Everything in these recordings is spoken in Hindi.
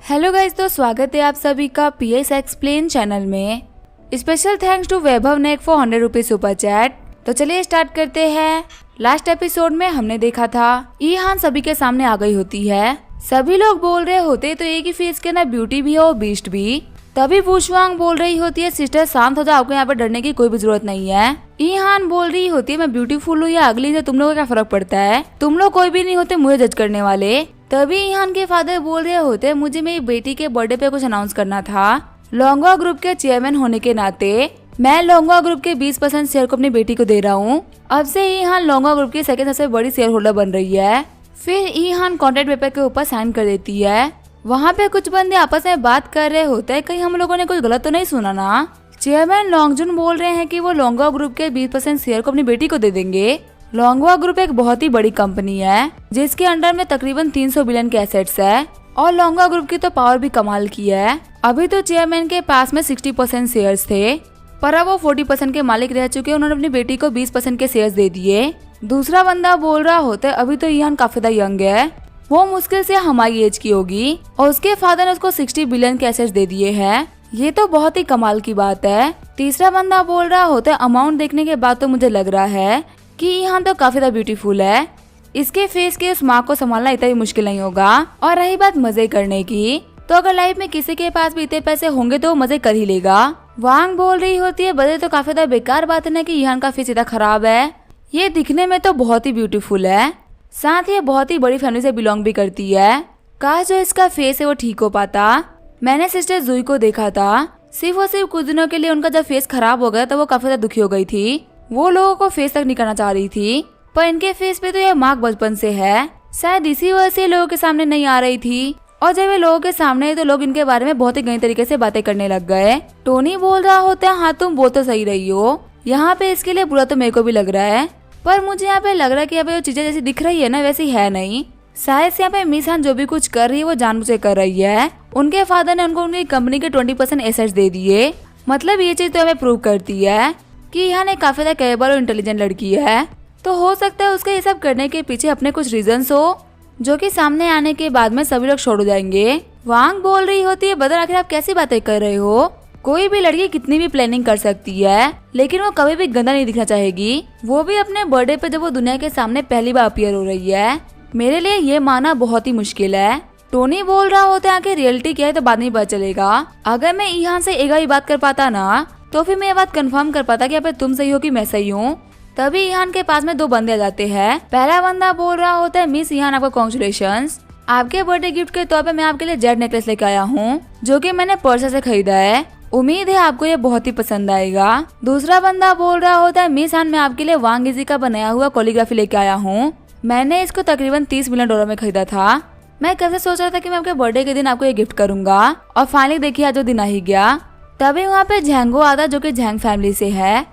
हेलो गाइस, तो स्वागत है आप सभी का पीएस एक्सप्लेन चैनल में। स्पेशल थैंक्स टू वैभव नेक फॉर 100 रुपीज सुपर चैट। तो चलिए स्टार्ट करते हैं। लास्ट एपिसोड में हमने देखा था ईहान सभी के सामने आ गई होती है। सभी लोग बोल रहे होते तो एक ही फेस के ना ब्यूटी भी है और बीस्ट भी। तभी वुशवांग बोल रही होती है, सिस्टर शांत हो जाओ, आपको यहाँ पर डरने की कोई भी जरूरत नहीं है। ईहान बोल रही होती है, मैं ब्यूटीफुल हूँ या अगली से तुम लोगों को क्या फर्क पड़ता है, तुम लोग कोई भी नहीं होते मुझे जज करने वाले। तभी ईहान के फादर बोल रहे होते, मुझे मेरी बेटी के बर्थडे पे कुछ अनाउंस करना था। लोंगवा ग्रुप के चेयरमैन होने के नाते मैं लोंगवा ग्रुप के 20% शेयर को अपनी बेटी को दे रहा हूँ। अब से ईहान लोंगवा ग्रुप की सेकंड सबसे बड़ी शेयर होल्डर बन रही है। फिर ईहान कॉन्ट्रैक्ट पेपर के ऊपर साइन कर देती है। वहाँ पे कुछ बंदे आपस में बात कर रहे होते हैं, कहीं हम लोगों ने कुछ गलत तो नहीं सुना ना। चेयरमैन लोंगजुन बोल रहे हैं कि वो लोंगवा ग्रुप के 20% शेयर को अपनी बेटी को दे देंगे। लोंगवा ग्रुप एक बहुत ही बड़ी कंपनी है जिसके अंडर में तकरीबन 300 बिलियन के एसेट्स है और लोंगवा ग्रुप की तो पावर भी कमाल की है। अभी तो चेयरमैन के पास में 60% शेयर्स थे, पर अब वो 40% के मालिक रह चुके। उन्होंने अपनी बेटी को 20% के शेयर्स दे दिए। दूसरा बंदा बोल रहा होता है, अभी तो ईहान काफी ज्यादा यंग है, वो मुश्किल से हमारी एज की होगी और उसके फादर ने उसको 60 बिलियन के एसेट्स दे दिए हैं। ये तो बहुत ही कमाल की बात है। तीसरा बंदा बोल रहा होता है, अमाउंट देखने के बाद तो मुझे लग रहा है कि ईहान तो काफी ज्यादा ब्यूटीफुल है, इसके फेस के उस माँ को संभालना इतना ही मुश्किल नहीं होगा। और रही बात मजे करने की, तो अगर लाइफ में किसी के पास भी इतने पैसे होंगे तो वो मजे कर ही लेगा। वांग बोल रही होती है, बदले तो काफी ज्यादा बेकार बात है ना कि ईहान का फेस इतना खराब है, ये दिखने में तो बहुत ही ब्यूटीफुल है, साथ ही बहुत ही बड़ी फैमिली से बिलोंग भी करती है। काश जो इसका फेस है वो ठीक हो पाता। मैंने सिस्टर जुई को देखा था, सिर्फ और सिर्फ कुछ दिनों के लिए उनका जब फेस खराब हो गया तो वो काफी ज्यादा दुखी हो गई थी। वो लोगों को फेस तक नहीं करना चाह रही थी, पर इनके फेस पे तो यह मार्क बचपन से है, शायद इसी वजह से लोगों के सामने नहीं आ रही थी। और जब ये लोगों के सामने तो लोग इनके बारे में बहुत ही गंदे तरीके से बातें करने लग गए। टोनी बोल रहा होता है, हाँ तुम बोल तो सही रही हो, यहाँ पे इसके लिए बुरा तो मेरे को भी लग रहा है, पर मुझे यहाँ पे लग रहा है कि यहाँ पे चीजें जैसी दिख रही है ना वैसी है नहीं। शायद से यहाँ पे मिस हान जो भी कुछ कर रही है वो जानबूझ कर रही है। उनके फादर ने उनको उनकी कंपनी के 20% एसेट्स दे दिए। मतलब ये चीज तो हमें प्रूव करती है कि यहाँ काफी ज्यादा कैपेबल और इंटेलिजेंट लड़की है। तो हो सकता है उसके ये सब करने के पीछे अपने कुछ रीजंस हो जो कि सामने आने के बाद में सभी लोग छोड़ जाएंगे। वांग बोल रही होती है, बदर आखिर आप कैसी बातें कर रहे हो, कोई भी लड़की कितनी भी प्लानिंग कर सकती है लेकिन वो कभी भी गंदा नहीं दिखना चाहेगी, वो भी अपने बर्थडे पे जब वो दुनिया के सामने पहली बार अपीयर हो रही है। मेरे लिए ये मानना बहुत ही मुश्किल है। टोनी बोल रहा होता है, आखिर रियलिटी क्या है तो बाद में पता चलेगा। अगर मैं ईहान से एक ही बात कर पाता ना तो फिर मैं ये बात कंफर्म कर पाता कि यहाँ पे तुम सही हो कि मैं सही हूँ। तभी ईहान के पास में दो बंदे आ जाते हैं। पहला बंदा बोल रहा होता है, मिस ईहान आपको कांग्रेचुलेशंस, आपके बर्थडे गिफ्ट के तौर पे मैं आपके लिए जेड नेकलेस लेके आया हूँ जो कि मैंने पर्सा से खरीदा है, उम्मीद है आपको ये बहुत ही पसंद आएगा। दूसरा बंदा बोल रहा होता है, मिस हान मैं आपके लिए वांग इजी का बनाया हुआ कोलियोग्राफी लेके आया हूँ, मैंने इसको तकरीबन $30 मिलियन में खरीदा था। मैं कब से सोच रहा था कि मैं आपके बर्थडे के दिन आपको ये गिफ्ट करूंगा और फाइनली देखिए आज वो दिन आ ही गया। तभी वहाँ पे झैंगो आता जो कि झैंग फैमिली से है।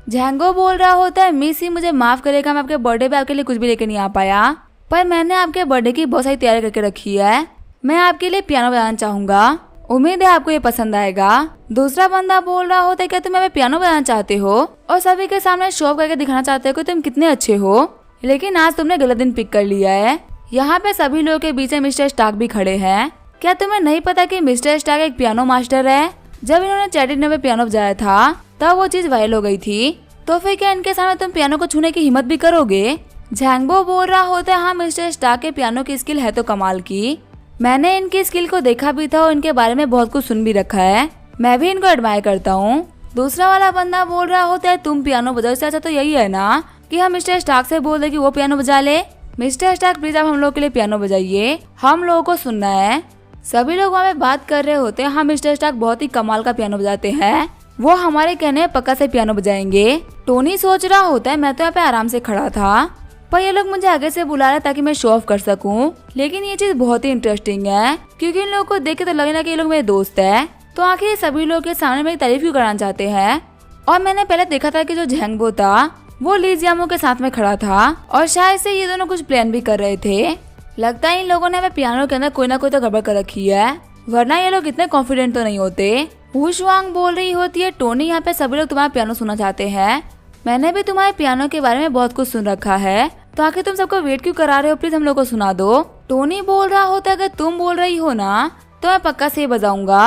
झैंगो बोल रहा होता है, मिस ही मुझे माफ करेगा, मैं आपके बर्थडे पे आपके लिए कुछ भी लेके नहीं आ पाया, पर मैंने आपके बर्थडे की बहुत सारी तैयारी करके रखी है, मैं आपके लिए पियानो बजाना चाहूंगा, उम्मीद है आपको ये पसंद आएगा। दूसरा बंदा बोल रहा होता है, क्या तुम पियानो बजाना चाहते हो और सभी के सामने शो ऑफ करके दिखाना चाहते हो कि तुम कितने अच्छे हो, लेकिन आज तुमने गलत दिन पिक कर लिया है। यहाँ पे सभी लोगों के बीच में मिस्टर स्टार्क भी खड़े हैं। क्या तुम्हें नहीं पता कि मिस्टर स्टार्क एक पियानो मास्टर है? जब इन्होंने चैरिटी में पियानो बजाया था तब वो चीज वायरल हो गई थी, तो फिर क्या इनके सामने तुम पियानो को छूने की हिम्मत भी करोगे? झैंगबो बोल रहा होता है, हाँ मिस्टर स्टार्क के पियानो की स्किल है तो कमाल की, मैंने इनकी स्किल को देखा भी था और इनके बारे में बहुत कुछ सुन भी रखा है, मैं भी इनको एडमायर करता हूँ। दूसरा वाला बंदा बोल रहा होता है, तुम पियानो बजाओ, इससे अच्छा तो यही है ना कि हम मिस्टर स्टार्क से बोल दे कि वो पियानो बजा ले। मिस्टर स्टार्क प्लीज आप हम लोग के लिए पियानो बजाइए, हम लोगों को सुनना है। सभी लोग वहाँ पे बात कर रहे होते हैं, हाँ मिस्टर स्टार्क बहुत ही कमाल का पियानो बजाते हैं, वो हमारे कहने पक्का से पियानो बजाएंगे। टोनी सोच रहा होता है, मैं तो यहाँ पे आराम से खड़ा था पर ये लोग मुझे आगे से बुला रहे ताकि मैं शो ऑफ कर सकूं, लेकिन ये चीज बहुत ही इंटरेस्टिंग है क्योंकि इन लोगों को देख के तो लगे ना कि ये लोग मेरे दोस्त है, तो आखिर ये सभी लोग के सामने मेरी तारीफ क्यों कराना चाहते हैं। और मैंने पहले देखा था कि जो झैंगबो था वो ली जियामो के साथ में खड़ा था और शायद से ये दोनों कुछ प्लान भी कर रहे थे। लगता है इन लोगों ने पियानो के अंदर कोई ना कोई तो गड़बड़ कर रखी है, वरना ये लोग इतने कॉन्फिडेंट तो नहीं होते। वुशवांग बोल रही होती है, टोनी यहाँ पे सभी लोग तुम्हारा पियानो सुनना चाहते हैं, मैंने भी तुम्हारे पियानो के बारे में बहुत कुछ सुन रखा है, तो आखिर तुम सबको वेट क्यों करा रहे हो, प्लीज हम लोग को सुना दो। टोनी बोल रहा होता है, अगर तुम बोल रही हो ना तो मैं पक्का से बजाऊंगा।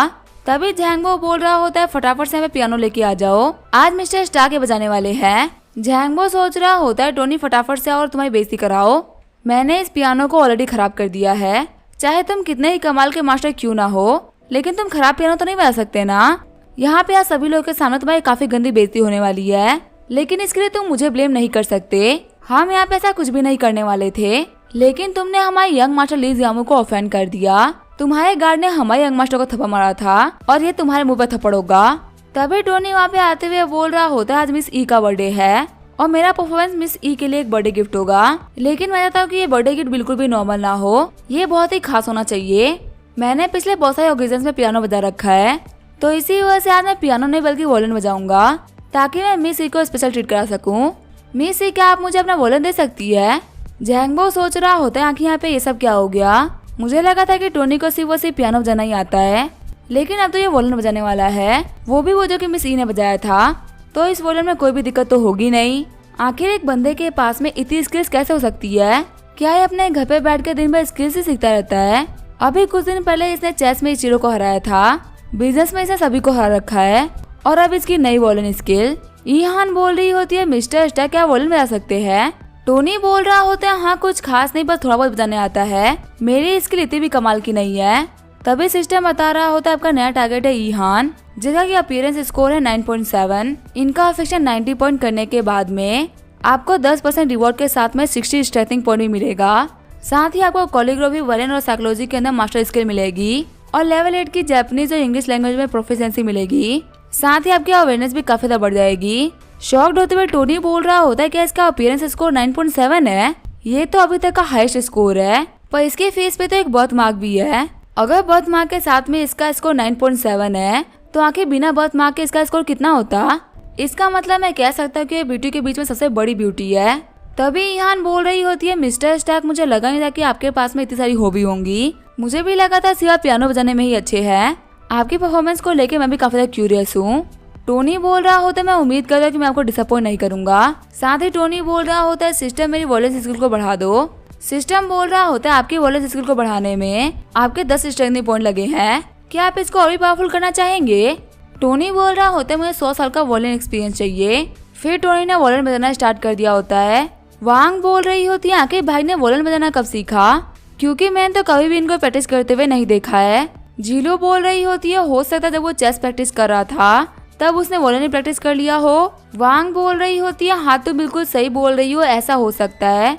तभी झैंगबो बोल रहा होता है फटाफट से हमें पियानो लेके आ जाओ, आज मिस्टर स्टार के बजाने वाले हैं। झैंगबो सोच रहा होता है टोनी फटाफट से और तुम्हारी बेइज्जती कराओ, मैंने इस पियानो को ऑलरेडी खराब कर दिया है। चाहे तुम कितने ही कमाल के मास्टर क्यों ना हो, लेकिन तुम खराब पियानो तो नहीं बजा सकते ना। यहाँ पे आज सभी लोगों के सामने तुम्हारी काफी गंदी बेइज्जती होने वाली है, लेकिन इसके लिए तुम मुझे ब्लेम नहीं कर सकते। हम यहाँ पे ऐसा कुछ भी नहीं करने वाले थे, लेकिन तुमने हमारे यंग मास्टर ली जियामू को ऑफेंड कर दिया। तुम्हारे गार्ड ने हमारे यंग मास्टर को थप्पड़ मारा था और ये तुम्हारे मुंह पे थप्पड़ होगा। तभी टोनी वहाँ पे आते हुए बोल रहा होता है आज मिस ई का बर्थडे है और मेरा परफॉर्मेंस मिस ई के लिए एक बर्थडे गिफ्ट होगा, लेकिन मैं चाहता हूँ कि ये बर्थडे गिफ्ट बिल्कुल भी नॉर्मल ना हो, ये बहुत ही खास होना चाहिए। मैंने पिछले बहुत सारे ओकेजन्स में पियानो बजा रखा है, तो इसी वजह से आज मैं पियानो नहीं बल्कि वॉयलिन बजाऊंगा, ताकि मैं मिस ई को स्पेशल ट्रीट करा सकूं। मिस ई, क्या आप मुझे अपना वॉयलिन दे सकती है? झैंगबो सोच रहा होता है आखिर यहाँ पे ये सब क्या हो गया। मुझे लगा था कि टोनी को सिर्फ पियानो बजाना ही आता है, लेकिन अब तो ये वॉयलिन बजाने वाला है, वो भी वो जो कि मिस ई ने बजाया था। तो इस वॉयलिन में कोई भी दिक्कत तो होगी नहीं। आखिर एक बंदे के पास में इतनी स्किल्स कैसे हो सकती है? क्या ये अपने घर पे बैठ कर दिन भर स्किल्स ही सीखता रहता है? अभी कुछ दिन पहले इसने चेस में इचिरो को हराया था, बिजनेस में इसने सभी को हरा रखा है, और अब इसकी नई वॉयलिन स्किल। ईहान बोल रही होती है मिस्टर स्टार क्या वॉयलिन बजा सकते हैं? टोनी बोल रहा होता है हाँ कुछ खास नहीं, बस थोड़ा बहुत बजाने आता है, मेरी स्किल इतनी भी कमाल की नहीं है। तभी सिस्टम बता रहा होता है आपका नया टारगेट है ईहान, जिसका की अपीयरेंस स्कोर है 9.7। इनका अफेक्शन 90 पॉइंट करने के बाद में आपको 10% रिवॉर्ड के साथ में 60 स्ट्रेंथिंग पॉइंट भी मिलेगा। साथ ही आपको कोरियोग्राफी, वॉयलिन और साइकोलॉजी के अंदर मास्टर स्किल मिलेगी और लेवल 8 की जापानीज और इंग्लिश लैंग्वेज में प्रोफिशिएंसी मिलेगी। साथ ही आपकी अवेयरनेस भी काफी ज्यादा बढ़ जाएगी। शॉक्ड होते हुए टोनी बोल रहा होता है कि इसका अपीयरेंस स्कोर 9.7 है, ये तो अभी तक का हाईएस्ट स्कोर है, पर इसके फेस पे तो एक बर्थ मार्क भी है। अगर बर्थ मार्क के साथ में इसका स्कोर 9.7 है, तो आखिर बिना बर्थ मार्क के इसका स्कोर कितना होता? इसका मतलब मैं कह सकता हूँ कि ब्यूटी के बीच में सबसे बड़ी ब्यूटी है। तभी ईहान बोल रही होती है मिस्टर स्टार्क, मुझे लगा नहीं था कि आपके पास में इतनी सारी हॉबी होंगी, मुझे भी लगा था सिर्फ पियानो बजाने में ही अच्छे हैं। आपकी परफॉर्मेंस को लेके मैं भी काफी ज्यादा क्यूरियस हूँ। टोनी बोल रहा होता है मैं उम्मीद कर रहा हूँ कि मैं आपको डिसअपॉइंट नहीं करूंगा। साथ ही टोनी बोल रहा होता है सिस्टम मेरी वॉयलिन स्किल को बढ़ा दो। सिस्टम बोल रहा होता है आपकी वॉयलिन स्किल को बढ़ाने में आपके 10 स्ट्रेंथ पॉइंट लगे हैं, क्या आप इसको और भी पावरफुल करना चाहेंगे? टोनी बोल रहा होता है मुझे 100 साल का वॉयलिन एक्सपीरियंस चाहिए। फिर टोनी ने वॉयलिन बजाना स्टार्ट कर दिया होता है। वांग बोल रही होती है आखिर भाई ने वॉयलिन बजाना कब सीखा, क्योंकि मैंने तो कभी भी इनको प्रैक्टिस करते हुए नहीं देखा है। जीलो बोल रही होती है हो सकता है जब वो चेस प्रैक्टिस कर रहा था तब उसने वॉयलिन प्रैक्टिस कर लिया हो। वांग बोल रही होती है हाँ तो बिल्कुल सही बोल रही हो, ऐसा हो सकता है।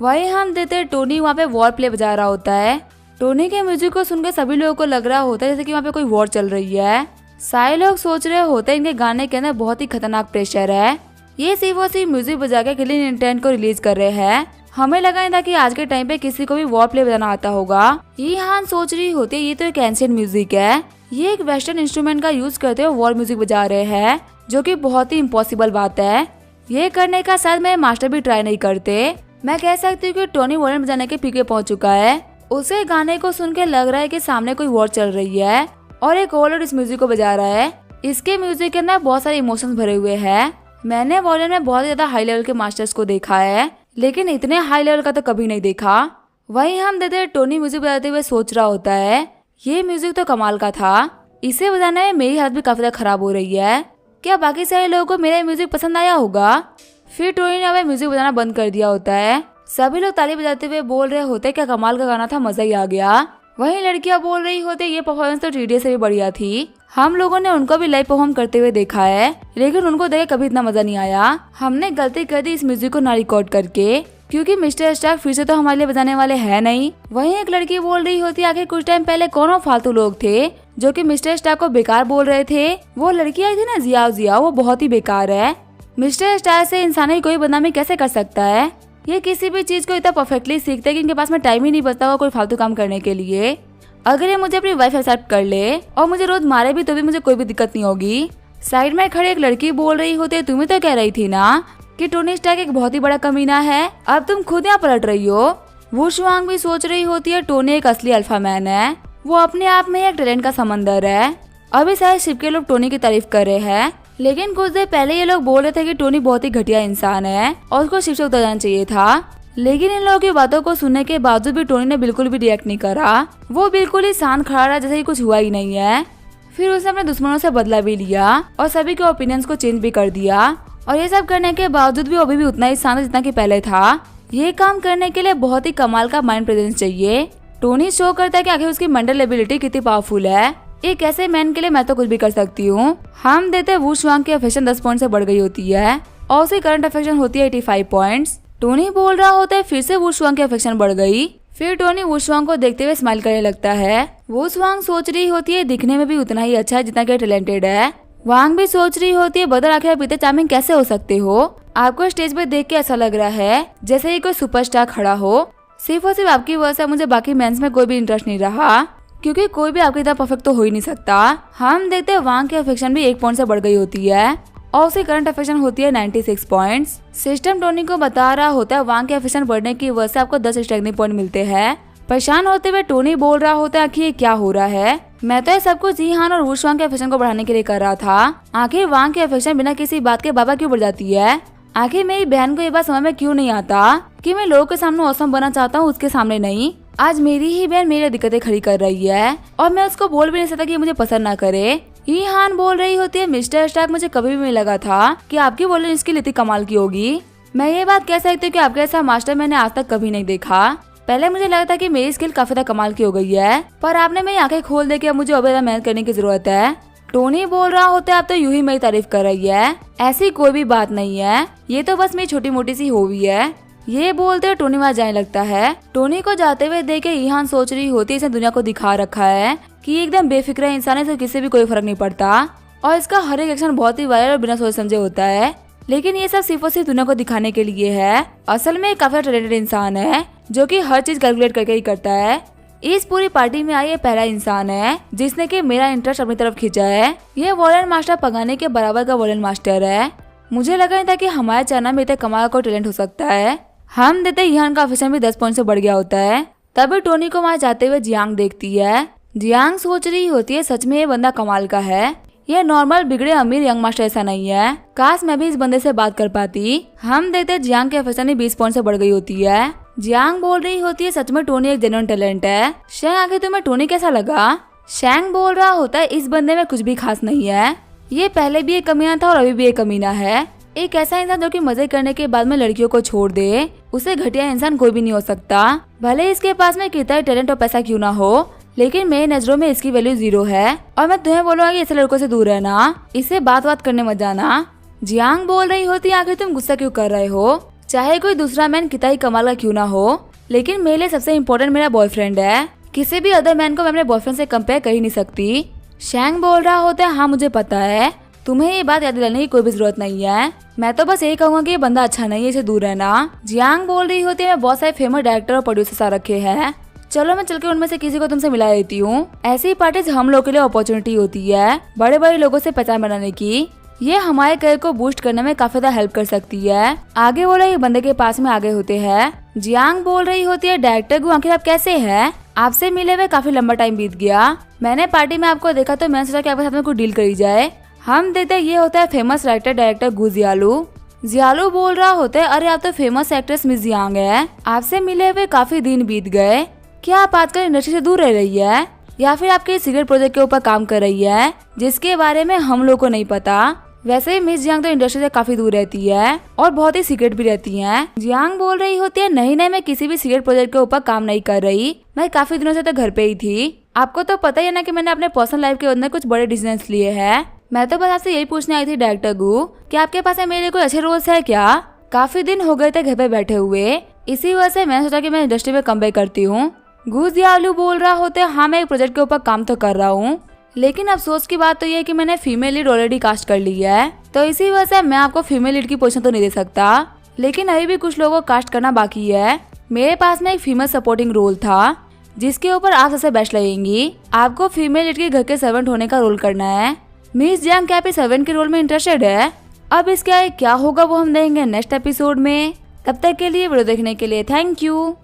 वही हम देते टोनी वहाँ पे वॉर प्ले बजा रहा होता है। टोनी के म्यूजिक को सुनकर सभी लोगों को लग रहा होता है जैसे कि वहाँ पे कोई वॉर चल रही है। सारे लोग सोच रहे होते हैं इनके गाने के अंदर बहुत ही खतरनाक प्रेशर है, ये सिर्फ और सिर्फ म्यूजिक बजा के क्लीन इंटेंट को रिलीज कर रहे हैं। हमें लगा नहीं था कि आज के टाइम पे किसी को भी वॉर प्ले बजाना आता होगा। ईहान सोच रही होती है ये तो एक एंशिएंट म्यूजिक है, ये एक वेस्टर्न इंस्ट्रूमेंट का यूज करते हुए वॉर म्यूजिक बजा रहे हैं, जो कि बहुत ही इम्पॉसिबल बात है। ये करने का शायद मेरे मास्टर भी ट्राई नहीं करते। मैं कह सकती हूँ कि टोनी वॉयलिन बजाने के पीक पे पहुंच चुका है। उसे गाने को सुन के लग रहा है कि सामने कोई वॉर चल रही है और एक ओवरलोड इस म्यूजिक को बजा रहा है। इसके म्यूजिक के अंदर बहुत सारे इमोशंस भरे हुए हैं। मैंने वॉयलिन में बहुत ज्यादा हाई लेवल के मास्टर्स को देखा है, लेकिन इतने हाई लेवल का तो कभी नहीं देखा। वहीं हम देते टोनी म्यूजिक बजाते हुए सोच रहा होता है ये म्यूजिक तो कमाल का था, इसे बजाने में मेरी हालत भी काफी ज्यादा खराब हो रही है, क्या बाकी सारे लोगों को मेरा म्यूजिक पसंद आया होगा? फिर टोनी ने अब म्यूजिक बजाना बंद कर दिया होता है। सभी लोग ताली बजाते हुए बोल रहे होते क्या कमाल का गाना था, मजा ही आ गया। वहीं लड़कियां बोल रही होती ये परफॉर्मेंस तो टीडी से भी बढ़िया थी, हम लोगों ने उनको भी लाइव परफॉर्म करते हुए देखा है, लेकिन उनको देख कभी इतना मजा नहीं आया। हमने गलती कर दी इस म्यूजिक को ना रिकॉर्ड करके, क्योंकि मिस्टर स्टार्क फिर से तो हमारे लिए बजाने वाले हैं नहीं। वहीं एक लड़की बोल रही होती आखिर कुछ टाइम पहले कौन फालतू लोग थे जो कि मिस्टर स्टार्क को बेकार बोल रहे थे। वो लड़की आई थी ना जिया, वो बहुत ही बेकार है। मिस्टर स्टार्क से इंसान ही कोई बदनामी कैसे कर सकता है? ये किसी भी चीज को इतना परफेक्टली सीखते हैं कि इनके पास में टाइम ही नहीं बचता हुआ कोई फालतू काम करने के लिए। अगर ये मुझे अपनी वाइफ एक्सेप्ट कर ले और मुझे रोज मारे भी तो भी मुझे कोई भी दिक्कत नहीं होगी। साइड में खड़े एक लड़की बोल रही होती है तुम्हें तो कह रही थी ना कि टोनी स्टार्क एक बहुत ही बड़ा कमीना है, अब तुम खुद यहाँ पलट रही हो। वो शुआंग भी सोच रही होती है टोनी एक असली अल्फा मैन है, वो अपने आप में एक टैलेंट का समंदर है। अभी सारे शिप के लोग टोनी की तारीफ कर रहे हैं, लेकिन कुछ देर पहले ये लोग बोल रहे थे कि टोनी बहुत ही घटिया इंसान है और उसको शिप से उतर जाना चाहिए था। लेकिन इन लोगों की बातों को सुनने के बावजूद भी टोनी ने बिल्कुल भी रिएक्ट नहीं करा। वो बिल्कुल ही शांत खड़ा रहा, जैसे ही कुछ हुआ ही नहीं है। फिर उसने अपने दुश्मनों से बदला भी लिया और सभी के ओपिनियंस को चेंज भी कर दिया। और ये सब करने के बावजूद भी वो अभी भी उतना ही शांत जितना कि पहले था। ये काम करने के लिए बहुत ही कमाल का माइंड प्रेजेंस चाहिए। टोनी शो करता है कि आखिर उसकी मेंटल एबिलिटी कितनी पावरफुल है। एक ऐसे मैन के लिए मैं तो कुछ भी कर सकती हूँ। हम देते वू शुआंग की अफेक्शन 10 पॉइंट से बढ़ गई होती है और उसकी करंट अफेक्शन होती है 85 पॉइंट्स। टोनी बोल रहा होता है फिर से वू शुआंग की अफेक्शन बढ़ गई। फिर टोनी वू शुआंग को देखते हुए स्माइल करने लगता है। वू शुआंग सोच रही होती है दिखने में भी उतना ही अच्छा है जितना कि टैलेंटेड है। वांग भी सोच रही होती है बदर आखिर आप इतने चार्मिंग कैसे हो सकते हो। आपको स्टेज पे देख के ऐसा लग रहा है जैसे ही कोई सुपरस्टार खड़ा हो। सिर्फ और सिर्फ आपकी वजह से मुझे बाकी मेंस में कोई भी इंटरेस्ट नहीं रहा, क्योंकि कोई भी आपकी तरह परफेक्ट तो हो ही नहीं सकता। हम देखते हैं वांग की अफेक्शन भी 1 पॉइंट से बढ़ गई होती है और उसकी करंट अफेक्शन होती है 96 पॉइंट्स। सिस्टम टोनी को बता रहा होता है वांग के अफेक्शन बढ़ने की वजह से आपको 10 स्ट्रेंथनिंग पॉइंट मिलते हैं। परेशान होते हुए टोनी बोल रहा होता है आखिर ये क्या हो रहा है। मैं तो ये सब कुछ जीहान और वू शुआंग के अफेक्शन को बढ़ाने के लिए कर रहा था। आखिर वांग की अफेक्शन बिना किसी बात के बाबा क्यों बढ़ जाती है। आखिर मेरी बहन को ये बात समझ में क्यों नहीं आता कि मैं लोगों के सामने औसम बनना चाहता हूँ, उसके सामने नहीं। आज मेरी ही बहन मेरी दिक्कतें खड़ी कर रही है और मैं उसको बोल भी नहीं सकता कि मुझे पसंद ना करे। ईहान बोल रही होती है मिस्टर स्टार्क मुझे कभी भी नहीं लगा था कि आपकी बोलने इसकी लिथी कमाल की होगी। मैं ये बात कह सकती हूँ कि आपके ऐसा मास्टर मैंने आज तक कभी नहीं देखा। पहले मुझे लगा था कि मेरी स्किल काफी ज्यादा कमाल की हो गई है, पर आपने मेरी आंखें खोल दे के अब मुझे और ज्यादा मेहनत करने की जरूरत है। टोनी बोल रहा होता है आप तो यूं ही मेरी तारीफ कर रही है, ऐसी कोई भी बात नहीं है, ये तो बस मेरी छोटी मोटी सी हॉबी है। ये बोलते हुए टोनी वहाँ जाने लगता है। टोनी को जाते हुए देख के ईहान सोच रही होती है इसने दुनिया को दिखा रखा है कि एकदम बेफिक्र इंसान है, तो किसी भी कोई फर्क नहीं पड़ता और इसका हर एक एक्शन बहुत ही वायरल और बिना सोचे समझे होता है। लेकिन ये सब सिर्फ और सिर्फ दुनिया को दिखाने के लिए है। असल में काफी टैलेंटेड इंसान है जो कि हर चीज कैलकुलेट करके ही करता है। इस पूरी पार्टी में आया ये पहला इंसान है जिसने कि मेरा इंटरेस्ट अपनी तरफ खींचा है। ये वॉलेंट मास्टर पगाने के बराबर का वॉलेंट मास्टर है। मुझे लगा नहीं था कि हमारे चैनल में इतना कमाल का टैलेंट हो सकता है। हम देते ईहान का अफेक्शन भी 10 पॉइंट से बढ़ गया होता है। तभी टोनी को वहाँ जाते हुए जियांग देखती है। जियांग सोच रही होती है सच में ये बंदा कमाल का है, ये नॉर्मल बिगड़े अमीर यंग मास्टर ऐसा नहीं है। काश मैं भी इस बंदे से बात कर पाती। हम देखते जियांग के अफेक्शन ही 20 पॉइंट से बढ़ गई होती है। जियांग बोल रही होती है सच में टोनी एक जेन्युइन टैलेंट है। शैंग आखिर तुम्हें टोनी कैसा लगा। शैंग बोल रहा होता है इस बंदे में कुछ भी खास नहीं है, ये पहले भी एक कमीना था और अभी भी एक कमीना है। एक ऐसा इंसान जो कि मजे करने के बाद में लड़कियों को छोड़ दे, उसे घटिया इंसान कोई भी नहीं हो सकता। भले इसके पास में कितना टैलेंट और पैसा क्यों ना हो, लेकिन मेरी नजरों में इसकी वैल्यू 0 है। और मैं तुम्हें बोलूंगा कि ऐसे लड़कों से दूर रहना, इससे बात करने मत जाना। जियांग बोल रही होती है आखिर तुम गुस्सा क्यों कर रहे हो, चाहे कोई दूसरा मैन कितना ही कमाल का क्यों ना हो, लेकिन मेरे लिए सबसे इम्पोर्टेंट मेरा बॉयफ्रेंड है। किसी भी अदर मैन को मैं अपने बॉयफ्रेंड से कंपेयर कर ही नहीं सकती। शैंग बोल रहा होता है हाँ मुझे पता है, तुम्हें ये बात याद दिलाने की कोई भी जरूरत नहीं है। मैं तो बस यही कहूंगा कि ये बंदा अच्छा नहीं है, इसे दूर रहना। जियांग बोल रही होती है मैं बहुत सारे फेमस डायरेक्टर और प्रोड्यूसर आ रखे हैं, चलो मैं चल के उनमें से किसी को तुमसे मिला देती हूँ। ऐसी पार्टीज हम लोग के लिए अपॉर्चुनिटी होती है बड़े बड़े लोगों से पहचान बनाने की। ये हमारे करियर को बूस्ट करने में काफी ज्यादा हेल्प कर सकती है। आगे बोला ये बंदे के पास में आगे होते हैं। जियांग बोल रही होती है डायरेक्टर गु आखिर आप कैसे हैं, आपसे मिले हुए काफी लंबा टाइम बीत गया। मैंने पार्टी में आपको देखा तो मैंने सोचा कि आपके साथ में कुछ डील करी जाए। हम देखते ये होता है फेमस राइटर डायरेक्टर गु जियालू। जियालू बोल रहा होता है अरे आप तो फेमस एक्ट्रेस मिस जियांग है, आपसे मिले हुए काफी दिन बीत गए, क्या आप आजकल इंडस्ट्री से दूर रह रही है या फिर आपके सीक्रेट प्रोजेक्ट के ऊपर काम कर रही है जिसके बारे में हम लोग को नहीं पता। वैसे ही मिस जियांग तो इंडस्ट्री से काफी दूर रहती है और बहुत ही सीक्रेट भी रहती हैं। जियांग बोल रही होती है नहीं मैं किसी भी सीक्रेट प्रोजेक्ट के ऊपर काम नहीं कर रही, मैं काफी दिनों से तो घर पे ही थी। आपको तो पता ही है ना कि मैंने अपने पर्सनल लाइफ के अंदर कुछ बड़े डिसीजन लिए हैं। मैं तो बस आपसे यही पूछने आई थी डायरेक्टर गु कि आपके पास है मेरे कोई अच्छे रोल्स है क्या। काफी दिन हो गए थे घर पे बैठे हुए, इसी वजह से मैंने सोचा कि मैं इंडस्ट्री में कम बैक करती हूँ। गु जियालू बोल रहा होता है हाँ मैं एक प्रोजेक्ट के ऊपर काम तो कर रहा हूँ, लेकिन अफसोस की बात तो ये है कि मैंने फीमेल लीड ऑलरेडी कास्ट कर ली है, तो इसी वजह से मैं आपको फीमेल लीड की पोजीशन तो नहीं दे सकता। लेकिन अभी भी कुछ लोगों को कास्ट करना बाकी है। मेरे पास में एक फीमेल सपोर्टिंग रोल था जिसके ऊपर आप सबसे बेस्ट लगेंगी। आपको फीमेल लीड के घर के सर्वेंट होने का रोल करना है। मिस जियांग क्या आप सर्वेंट के रोल में इंटरेस्टेड है। अब इसके क्या होगा वो हम देंगे नेक्स्ट एपिसोड में। तब तक के लिए वीडियो देखने के लिए थैंक यू।